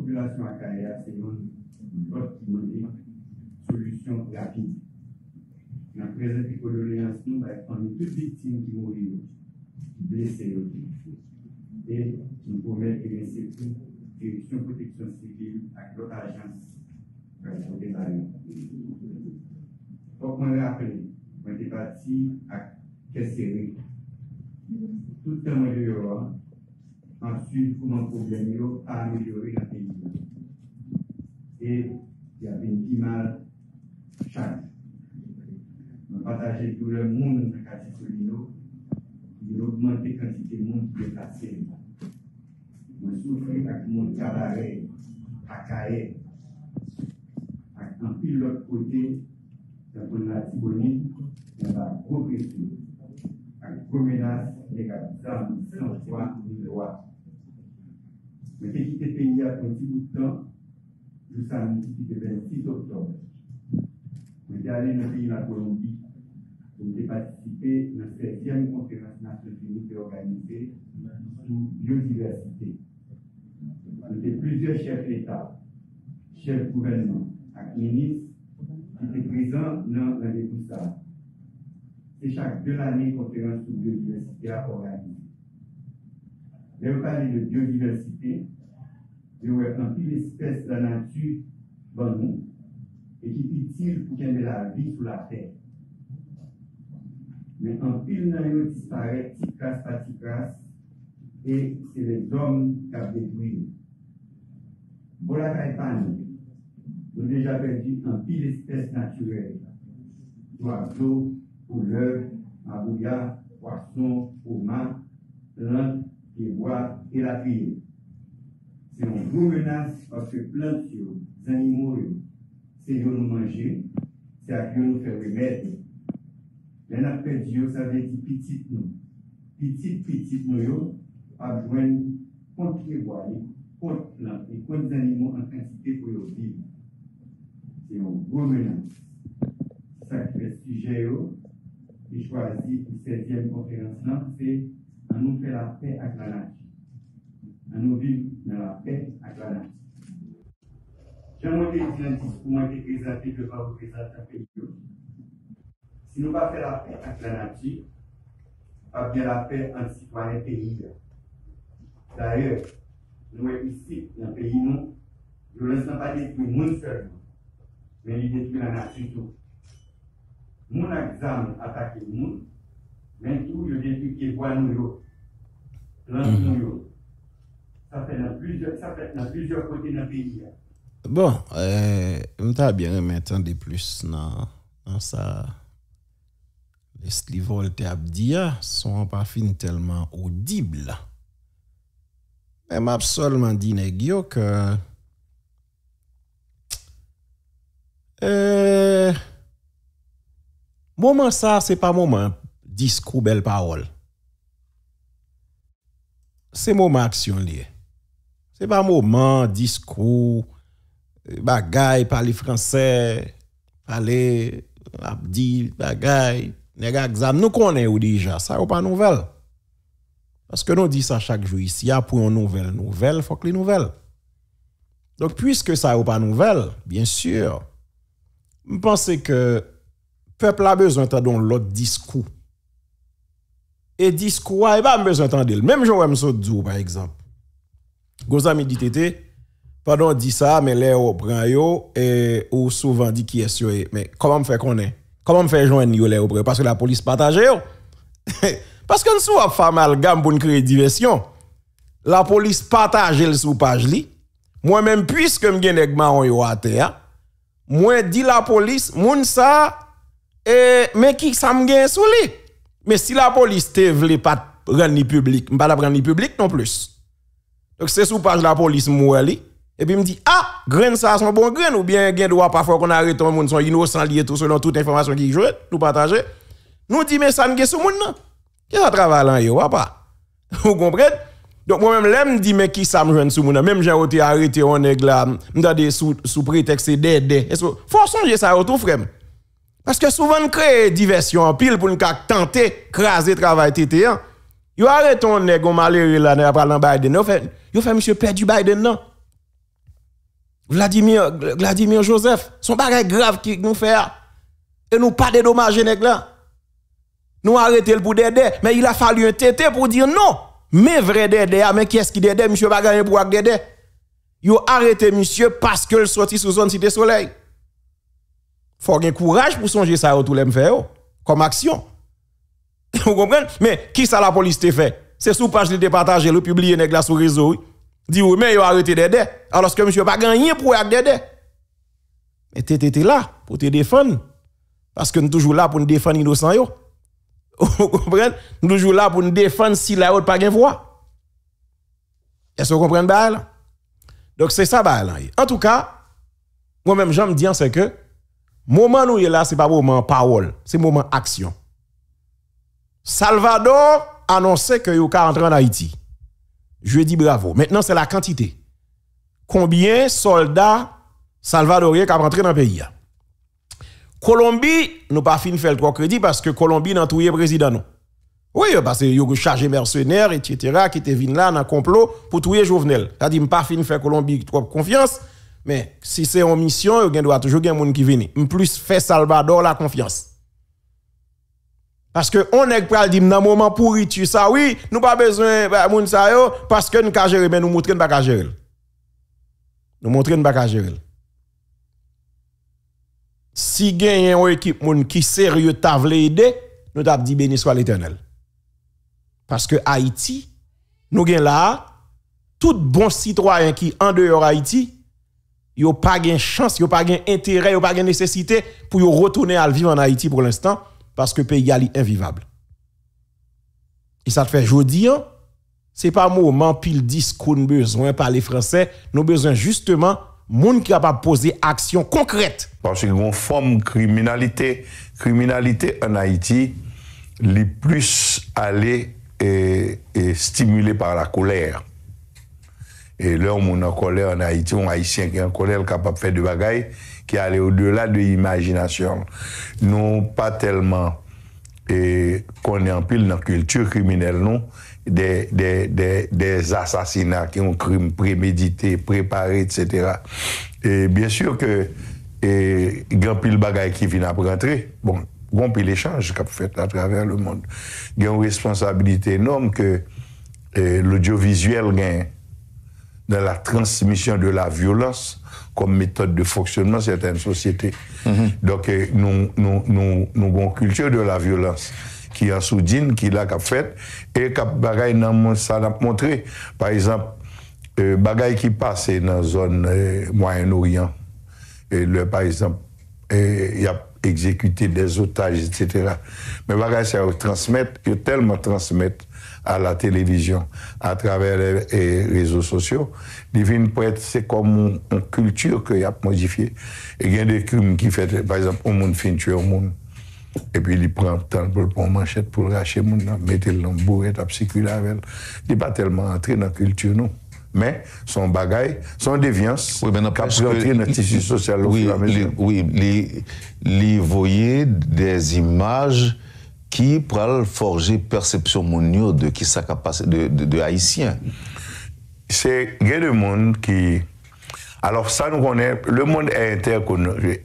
population à Kaya, c'est une autre qui demande solution rapide. Dans la présente condoléance, nous avons toutes les victimes qui mourent, blessées, et nous promettons que les direction protection civile avec l'autre agence pour des barrières. Pour qu'on rappelle, on était parti à Kesséré. Tout le temps, ensuite, comment le problème a amélioré dans le pays. Et il y avait une mal chaque. On partageait tout le monde dans le quartier Solino, il a augmenté la quantité de monde qui est placé. On souffre avec mon cabaret, à Caïe, avec un pile de l'autre côté, dans la Tibonite, il y a un gros pression. Avec gros menaces, les gars, sans foi ni loi. Mais j'ai quitté le pays à un petit bout de temps, jusqu'à le 26 octobre. J'étais allé dans le pays de la Colombie pour participer à la 7e conférence nationale qui est organisée sur biodiversité. Il y a plusieurs chefs d'État, chefs de gouvernement, et ministres qui étaient présents dans le déboussage. C'est chaque 2 années une conférence sur biodiversité à organiser. Mais on parle de biodiversité, il y a un pile d'espèces de la nature dans nous et qui est utile pour qu'il y ait de la vie sur la terre. Mais un pile de disparaît, petit crasse par petit crasse, et c'est les hommes qui ont détruit. Voilà Caïpani, nous avons déjà perdu un pile d'espèces naturelles. Oiseaux, couleurs, abouya, poissons, homard, plantes, les bois et la criée. C'est une grosse menace parce que plantes, les animaux, c'est de nous manger, c'est à qui nous faire remède. Mais nous avons perdu, ça veut dire petit nous. Petit nous, pas besoin contre les bois, contre les plantes et contre les animaux en quantité pour vivre. C'est une grosse menace. Ça qui fait sujet, qui choisit pour cette 7e conférence, c'est à nous faire la paix avec la nature. À nous vivre dans la paix avec la nature. J'aimerais dire un discours, moi, qui est présenté devant vous présenter un pays. Si nous ne pas faire la paix avec la nature, pas bien la paix entre citoyens pays. D'ailleurs, nous ici, dans le pays, nous ne laissons pas détruire le monde seulement, mais il détruit la nature tout. Nous avons attaqué le monde, mais tout, il détruit les bois nous, plantes nous. Ça fait dans plusieurs côtés dans le pays. Bon, je t'ai bien maintenant de plus dans ça. Les Voltaire dit sont pas fin tellement audibles. Mais m'a seulement dit négio que moment ça c'est pas moment discours belle parole. C'est moment action lié. C'est pas moment discours bagaille parler français, parler abdi bagaille, nèg exam nous connaissons déjà, ça ou pas nouvelle. Parce que nous dit ça chaque jour ici, pour une nouvelle, faut que les nouvelles. Donc puisque ça ou pas nouvelle, bien sûr, je pense que le peuple a besoin d'entendre l'autre discours. Et discours, il pas besoin d'entendre. Même Joël Msodou, par exemple. Gozami dit tété, pardon, dit ça, mais là, on prend yo, et ou souvent dit qui est yo, mais comment me fait connaître? Comment me fait joindre yo là au parce que la police partage yo? Parce que nous sommes fait amalgame pour créer diversion. La police partage le sous page li. Moi-même, puisque je suis un marron yo à terre, moi dit la police, moun ça, mais qui ça me sous li? Mais si la police te vle pas rendre public, pas la rendre public non plus. Donc c'est sous page la police moi li. Et puis me dit ah, grain ça son bon grain ou bien gain droit parfois qu'on arrête un monde sont innocent lié tout selon toute information qui joue, nous partager. Nous dit mais ça n'gè sous moun nan. Qui ça travaille là yo papa. Vous comprenez? Donc moi même l'aime dit mais qui ça me joine sous moun nan, même j'ai été arrêté on nèg là, m'tande sous prétexte d'aider. Faut songer ça tout frère. Parce que souvent on crée diversion en pile pour nous tenter craser travail tété. Yo arrête on nèg on malheureux là après dans Biden. Yo fait monsieur perdu Biden non. Vladimir Joseph, son bagage grave qui nous fait. Et nous pas dédommager nèg là. Nous arrêter le pour Dédé, mais il a fallu un tété pour dire non. Mais vrai Dédé, mais qui est-ce qui Dédé, monsieur pas gagner pour Dédé. Yo arrêté monsieur parce que le sorti sous zone Cité Soleil. Faut un courage pour songer ça tout les faire comme action. Vous comprenez? Mais qui ça la police te fait? C'est sous page de partager le publier nèg là sur réseau. Dit oui, mais yo arrêté Dédé alors que monsieur pas gagné pour Dédé. Mais t'étais là pour te défendre parce que nous toujours là pour nous défendre innocent yo. Vous comprenez? Nous toujours là pour nous défendre si la haute pas gain voix. Est-ce que vous comprenez là? Donc c'est ça là. En tout cas, moi-même j'aime dire c'est que moment nous est là c'est pas moment parole, c'est moment action. Salvador annonçait que il va entrer en Haïti. Je dis bravo. Maintenant c'est la quantité. Combien soldats salvadoriens qui rentré dans le pays? Colombie, nous pas fin faire le 3 crédit parce que Colombie n'a tout président non. Oui, parce que yo chargé mercenaires etc. qui te vinn là dans complot pour tuer Jovenel. Ça dit pas fin faire Colombie trop confiance, mais si c'est en mission, yo doit toujours gen moun qui vini. Plus fait Salvador la confiance. Parce que on est pral dit dans moment pourriture ça oui, nous pas besoin moun sa yo parce que nous ka gérer mais nous montrer pas ka gérer. Nous montrer pas ka gérer. Si gagne une équipe moun qui sérieux t'a vle aider, nous t'a dit béni soit l'Éternel. Parce que Haïti, nous gagne là tout bon citoyen qui en dehors Haïti, yo pas gain chance, yo pas gain intérêt, yo pas gain nécessité pour yo retourner à vivre en Haïti pour l'instant parce que pays est invivable. Et ça te fait jodi c'est pas moment pile discours nous besoin parler français, nous besoin justement moun qui capable poser action concrète. Parce que une forme criminalité en Haïti, les plus allé et stimulé par la colère. Et là, on est en colère en Haïti, on haïtien qui est en colère capable de faire des bagailles qui allait au-delà de l'imagination. Nous pas tellement qu'on est en pile dans la culture criminelle, non? Des assassinats qui ont crime prémédité, préparé, etc. Et bien sûr que grand pile bagaille qui vient après rentrer, bon pile échange qu'a fait à travers le monde. Il y a une responsabilité énorme que l'audiovisuel gagne dans la transmission de la violence comme méthode de fonctionnement de certaines sociétés. Donc nous avons une culture de la violence qui est en soudine, qui l'a fait, et qui ça l'a montré. Par exemple, bagaille qui passe dans la zone Moyen-Orient, par exemple, il a exécuté des otages, etc. Mais bagaille, ça transmettre, tellement transmettre à la télévision, à travers les réseaux sociaux, c'est comme une culture qu'il a modifiée. Et il y a des crimes qui fait, par exemple, un monde fin tuer un monde. Et puis il prend le temps pour prendre manchette pour racher le monde, mettre le bourré, circuler avec elle. Il n'est pas tellement entré dans la culture, non. Mais son bagaille, son déviance, oui, qui a entré dans le tissu social. Oui, il voyait des images qui pourraient forger perception monio de qui ça capacité de haïtien. C'est il y a des monde qui. Alors ça nous connaît, le monde est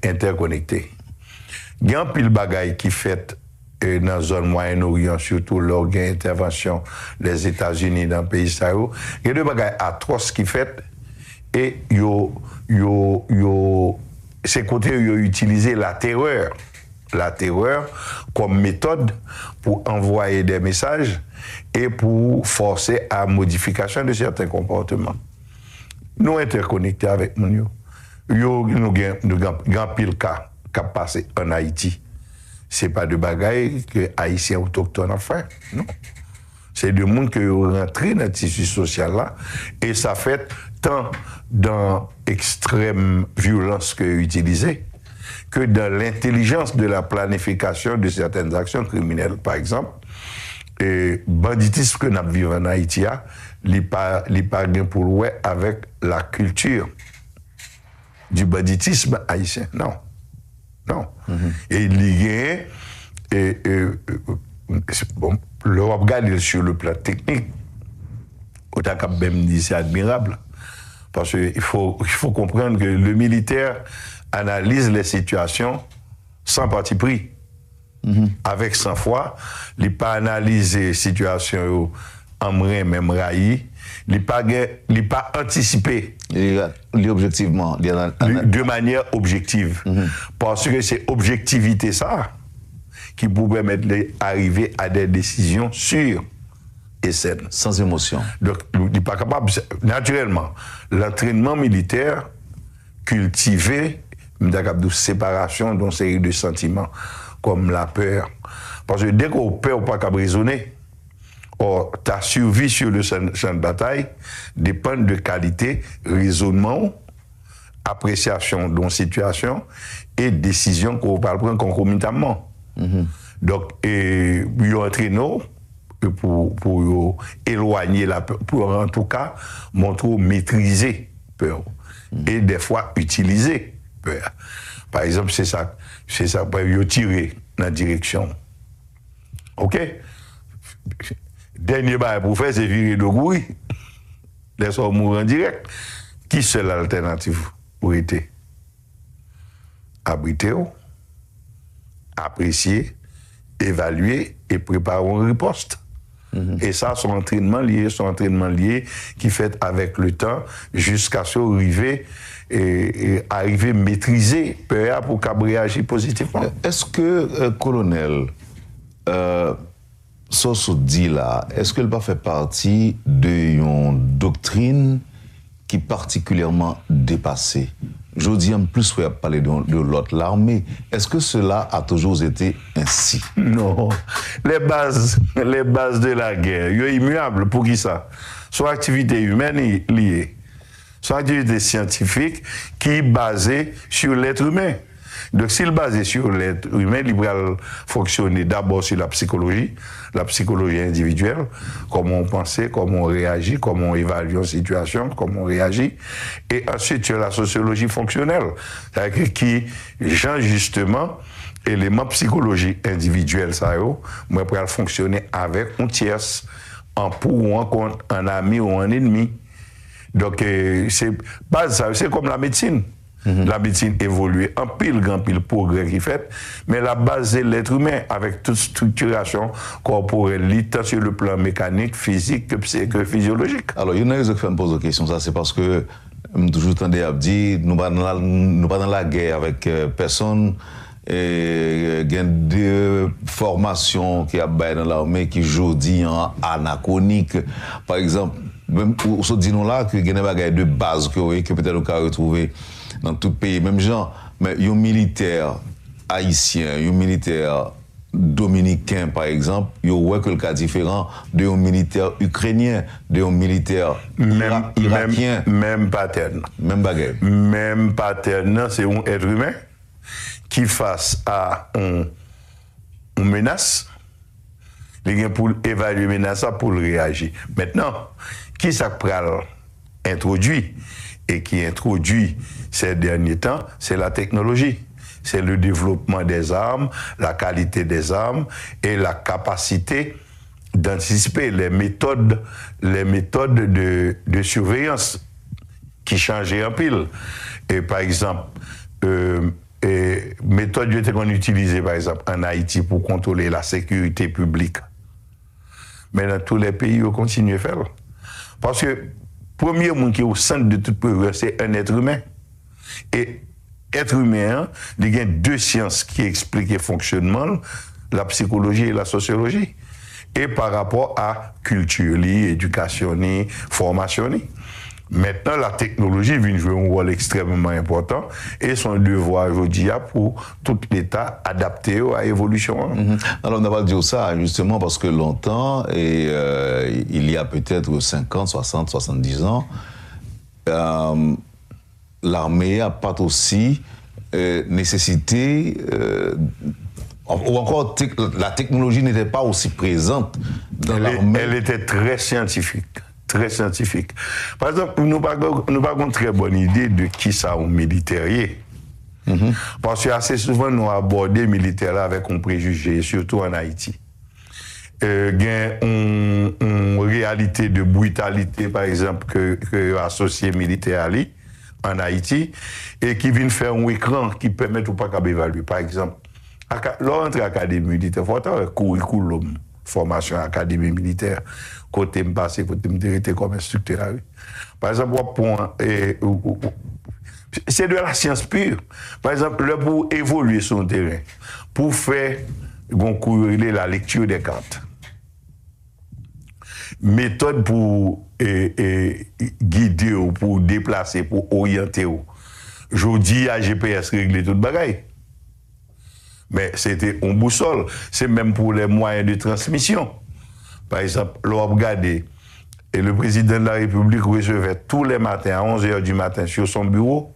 interconnecté. Il y a un pile bagaille qui fait dans la zone Moyen-Orient, surtout lors de l'intervention des États-Unis dans le pays Sahel. Il y a des bagailles atroces qui fait et ces côtés ils ont utilisé la terreur comme méthode pour envoyer des messages et pour forcer à modification de certains comportements. Nous interconnectés avec nous. Nous avons pile cas qui a passé en Haïti. Ce n'est pas de bagaille que les Haïtiens autochtones ont fait, non. C'est de monde qui ont rentré dans le tissu social là, et ça fait tant dans l'extrême violence qu'ils ont utilisée, que dans l'intelligence de la planification de certaines actions criminelles. Par exemple, le banditisme que nous vivons en Haïti, il n'est pas pour louer avec la culture du banditisme haïtien, non. Non. Et il y a, bon, le regarder sur le plan technique, au même dit c'est admirable. Parce qu'il faut comprendre que le militaire analyse les situations sans parti pris. Avec sang-froid, il n'a pas analysé les situations en vrai, même railli, il n'a pas anticipé. Objectivement. De manière objective. Parce que c'est objectivité ça qui peut permettre d'arriver à des décisions sûres et saines. Sans émotion. Donc, il n'est pas capable. Naturellement, l'entraînement militaire cultivé, de séparation d'une série de sentiments, comme la peur. Parce que dès qu'on peur ou pas qu'à raisonner, ta survie sur le champ de bataille dépend de qualité, raisonnement, appréciation d'une situation et décision qu'on va prendre concomitamment. Donc, ils entraînent pour éloigner la peur, pour en tout cas montrer maîtriser peur et des fois utiliser peur. Par exemple, c'est ça, pour tirer dans la direction. OK? Dernier bail pour faire, c'est virer de gouille. Les hommes mourent en direct. Qui seule l'alternative pour être? Abriter, apprécier, évaluer et préparer une riposte. Et ça, son entraînement lié qui fait avec le temps jusqu'à ce arriver et arriver à maîtriser peur pour qu'elle réagisse positivement. Est-ce que, colonel, ce dit là, est-ce qu'elle va faire partie d'une doctrine qui est particulièrement dépassée? Je dis en plus, on va parler de l'autre, l'armée. Est-ce que cela a toujours été ainsi? Non. Les bases de la guerre, sont immuables. Pour qui ça? Soit activité humaine liée, soit activité scientifique qui est basée sur l'être humain. Donc, s'il est basé sur l'être humain, il va fonctionner d'abord sur la psychologie individuelle, comment on pensait, comment on réagit, comment on évalue une situation, comment on réagit, et ensuite sur la sociologie fonctionnelle, c'est-à-dire qui, justement, éléments psychologie individuelle, ça, moi, pour fonctionner avec un tierce, en pour ou en contre, un ami ou un ennemi. Donc, c'est comme la médecine. La médecine évolue en grand pile progrès qui fait, mais la base c'est l'être humain avec toute structuration corporelle, tant sur le plan mécanique, physique que physiologique. Alors, il y en a qui me posent la question, ça c'est parce que je toujours entendu à dire nous pas dans la guerre avec personne. Et il y a deux formations qui a dans l'armée qui aujourd'hui en anachronique. Par exemple, même on se dit nous là que il y a des bagages de base que peut-être on peut retrouver dans tout pays, même genre, mais un militaire haïtien, un militaire dominicain par exemple, il y a que le cas différent d'un militaire ukrainien, d'un militaire irakien. Même pattern. Même bagarre. Même pattern, c'est un être humain qui face à une menace, il pour évaluer la menace pour réagir. Maintenant, qui ça introduit et qui introduit ces derniers temps, c'est la technologie. C'est le développement des armes, la qualité des armes et la capacité d'anticiper les méthodes de surveillance qui changent en pile. Et par exemple, méthode qu'on utilisait par exemple en Haïti pour contrôler la sécurité publique. Mais dans tous les pays, on continue à faire. Parce que le premier monde qui est au centre de toute peur, c'est un être humain. Et être humain, il y a deux sciences qui expliquent le fonctionnement, la psychologie et la sociologie. Et par rapport à culture, éducation, formation. Maintenant, la technologie vient jouer un rôle extrêmement important et son devoir aujourd'hui pour tout l'État adapté à l'évolution. Alors, on n'a pas dit ça justement parce que longtemps, et il y a peut-être 50, 60, 70 ans, l'armée a pas aussi nécessité, ou encore la technologie n'était pas aussi présente dans l'armée. Elle était très scientifique. Très scientifique. Par exemple, nous n'avons pas une très bonne idée de qui ça un militaire. Parce que assez souvent, nous abordons les militaires avec un préjugé, surtout en Haïti. une réalité de brutalité, par exemple, que associé militaire Ali en Haïti, et qui vient faire un écran qui permet ou pas d'évaluer. Par exemple, l'entrée à l'académie militaire, il faut avoir curriculum, formation à l'académie militaire, côté me passer, côté me directer comme instructeur. Par exemple, c'est de la science pure. Par exemple, pour évoluer sur le terrain, pour faire la lecture des cartes, méthode pour guider ou pour déplacer, pour orienter. Je dis à GPS régler tout le bagaille. Mais c'était une boussole. C'est même pour les moyens de transmission. Par exemple, l'on regardait, et le président de la République recevait tous les matins à 11h du matin sur son bureau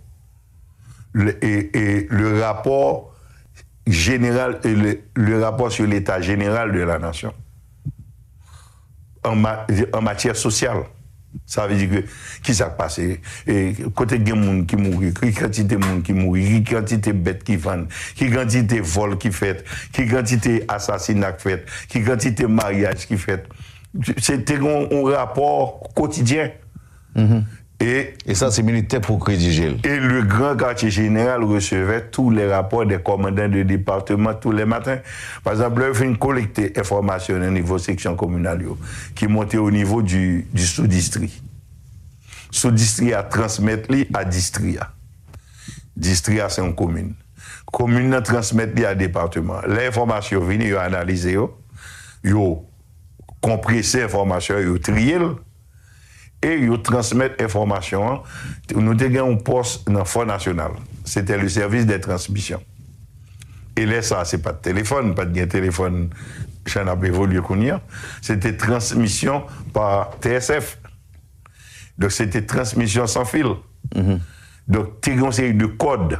le rapport général, le rapport sur l'état général de la nation en matière sociale. Ça veut dire que qui s'est passé, côté de gens qui mourent, qui quantité de gens qui mourent, qui quantité de bêtes qui vendent, qui quantité de vols qui fait, qui quantité d'assassinats qui fait, qui quantité de mariages qui fait. C'était un rapport quotidien. Et ça, c'est militaire pour rédiger. Et le grand quartier général recevait tous les rapports des commandants de département tous les matins. Par exemple, il fait collecter informations au niveau section communale qui montait au niveau du sous-district. Sous-district à transmettre à district. District c'est une commune. Commune transmettre à département. L'information vient analyser, yo compresser l'information, yo trier. Et ils transmettent l'information. Nous avons un poste dans le Fonds national. C'était le service des transmissions. Et là, ça, ce n'est pas de téléphone, pas de téléphone, j'en ai évolué. C'était transmission par TSF. Donc, c'était transmission sans fil. Donc, tu as une série de codes.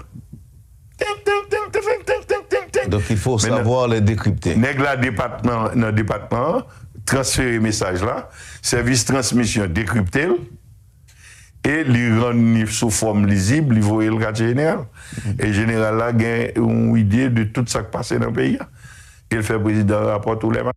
Donc, il faut savoir les décrypter. Dans le département, transférer le message là, service transmission décrypté et lui rendre sous forme lisible, lui voyer le quartier général. Et le général là a une idée de tout ce qui passe dans le pays. Il fait président rapport tous les matins.